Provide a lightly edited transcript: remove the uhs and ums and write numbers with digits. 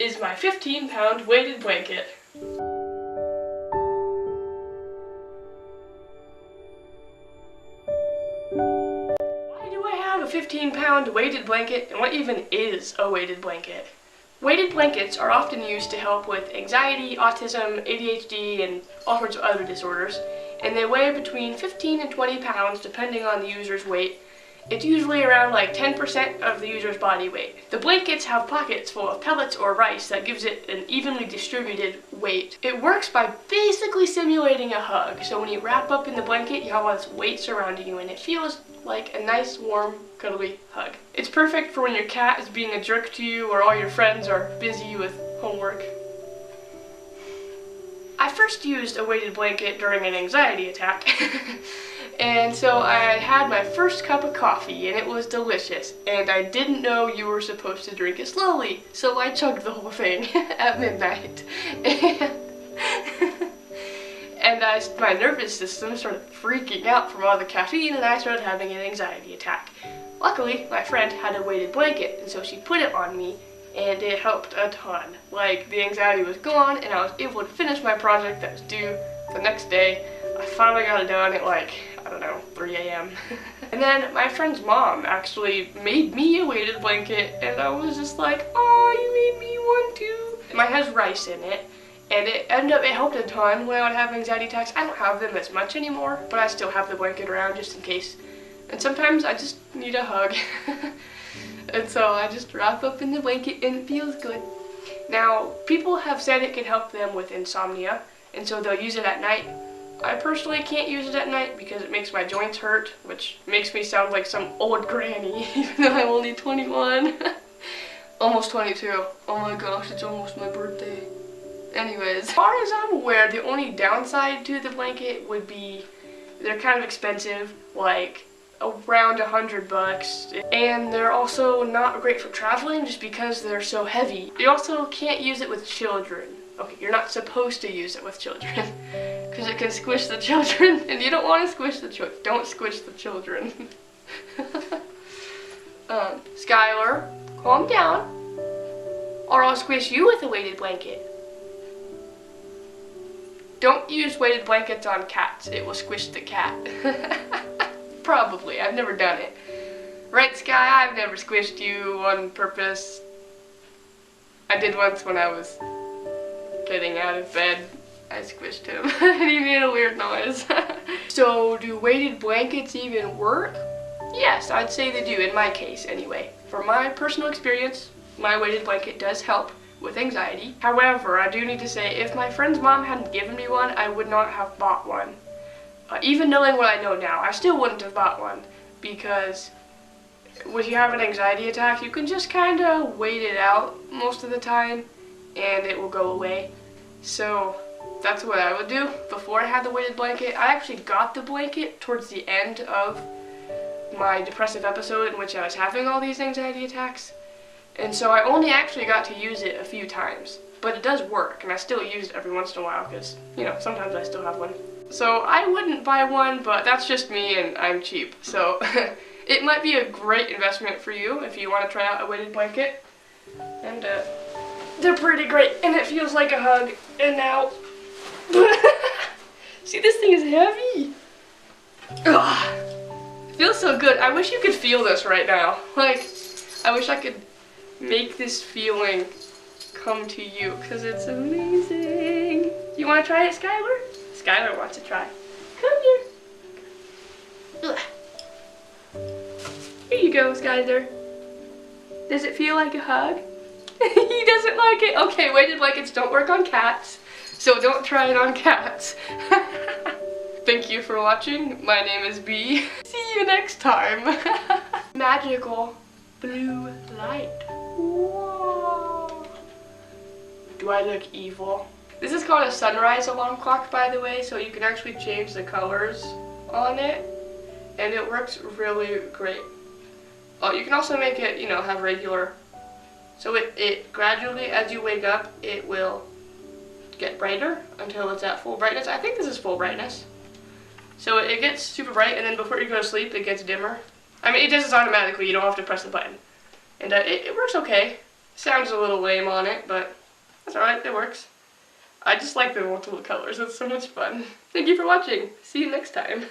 is my 15-pound weighted blanket. Why do I have a 15-pound weighted blanket, and what even is a weighted blanket? Weighted blankets are often used to help with anxiety, autism, ADHD, and all sorts of other disorders, and they weigh between 15 and 20 pounds depending on the user's weight. It's usually around like 10% of the user's body weight. The blankets have pockets full of pellets or rice that gives it an evenly distributed weight. It works by basically simulating a hug, so when you wrap up in the blanket you have all this weight surrounding you and it feels like a nice, warm, cuddly hug. It's perfect for when your cat is being a jerk to you or all your friends are busy with homework. I first used a weighted blanket during an anxiety attack. And so I had my first cup of coffee and it was delicious, and I didn't know you were supposed to drink it slowly, so I chugged the whole thing at midnight. And my nervous system started freaking out from all the caffeine and I started having an anxiety attack. Luckily, my friend had a weighted blanket, and so she put it on me and it helped a ton. Like, the anxiety was gone and I was able to finish my project that was due the next day. I finally got it done at like, I don't know, 3 a.m. And then my friend's mom actually made me a weighted blanket and I was just like, oh, you made me one too. Mine has rice in it and it helped a ton when I would have anxiety attacks. I don't have them as much anymore, but I still have the blanket around just in case. And sometimes I just need a hug. And so I just wrap up in the blanket and it feels good. Now, people have said it can help them with insomnia, and so they'll use it at night. I personally can't use it at night because it makes my joints hurt, which makes me sound like some old granny, even though I'm only 21. Almost 22. Oh my gosh, it's almost my birthday. Anyways, as far as I'm aware, the only downside to the blanket would be they're kind of expensive, like around $100, and they're also not great for traveling just because they're so heavy. You also can't use it with children. Okay, you're not supposed to use it with children because it can squish the children, and you don't want to squish the children. Don't squish the children. Skylar, calm down, or I'll squish you with a weighted blanket. Don't use weighted blankets on cats. It will squish the cat. Probably. I've never done it. Right, Sky? I've never squished you on purpose. I did once when I was getting out of bed. I squished him and he made a weird noise. So, do weighted blankets even work? Yes, I'd say they do, in my case anyway. From my personal experience, my weighted blanket does help with anxiety. However, I do need to say, if my friend's mom hadn't given me one, I would not have bought one. Even knowing what I know now, I still wouldn't have bought one, because when you have an anxiety attack, you can just kind of wait it out most of the time and it will go away. So that's what I would do before I had the weighted blanket. I actually got the blanket towards the end of my depressive episode in which I was having all these anxiety attacks, and so I only actually got to use it a few times. But it does work, and I still use it every once in a while because, you know, sometimes I still have one. So I wouldn't buy one, but that's just me and I'm cheap. So it might be a great investment for you if you want to try out a weighted blanket. And they're pretty great, and it feels like a hug. And now, see, this thing is heavy. Ugh. It feels so good. I wish you could feel this right now. Like, I wish I could make this feeling come to you, because it's amazing. You want to try it, Skylar? Skylar wants to try. Come here. Ugh. Here you go, Skylar. Does it feel like a hug? He doesn't like it. Okay, weighted blankets don't work on cats, so don't try it on cats. Thank you for watching. My name is Bee. See you next time. Magical blue light. Whoa. Do I look evil? This is called a sunrise alarm clock, by the way, so you can actually change the colors on it, and it works really great. Oh, you can also make it, you know, have regular, so it gradually, as you wake up, it will get brighter until it's at full brightness. I think this is full brightness. So it gets super bright, and then before you go to sleep, it gets dimmer. I mean, it does this automatically, you don't have to press the button. And it works okay. Sounds a little lame on it, but that's alright, it works. I just like the multiple colors, it's so much fun. Thank you for watching. See you next time.